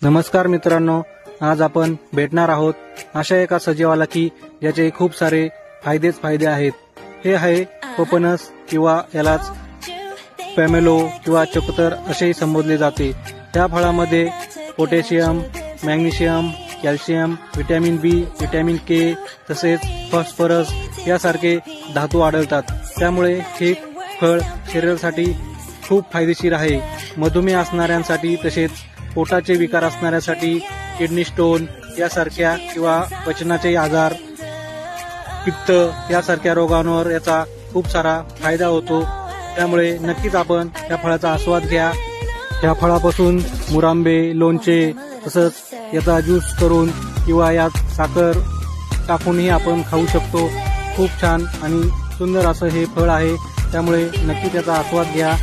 नमस्कार मित्रांनो, आज आपण भेटणार आहोत अशा एका सजीवाला की ज्याचे खूप सारे फायदे आहेत। हे आहे कोपनस किंवा यालाच पॅमेलो किंवा चकोतर असेही संबोधले जाते। त्या फळामध्ये पोटॅशियम, मॅग्नेशियम, कॅल्शियम, व्हिटॅमिन बी, व्हिटॅमिन के तसेच फॉस्फरस यासारखे धातू आढळतात। त्यामुळे हे फळ शरीरासाठी खूप फायदेशीर आहे। मधुमेह असणाऱ्यांसाठी तसेच पोटाचे विकार असणाऱ्यांसाठी, किडनी स्टोन यासारख्या किंवा पचनाचे आजार, पित्त यासारख्या रोगांवर याचा खूप सारा फायदा होतो। त्यामुळे नक्कीच आपण या फळाचा आस्वाद घ्या। या फळापासून मुरांबे, लोणचे तसंच याचा ज्यूस करून किंवा यात साखर टाकूनही आपण खाऊ शकतो। खूप छान आणि सुंदर असं हे फळ आहे, त्यामुळे नक्कीच याचा आस्वाद घ्या।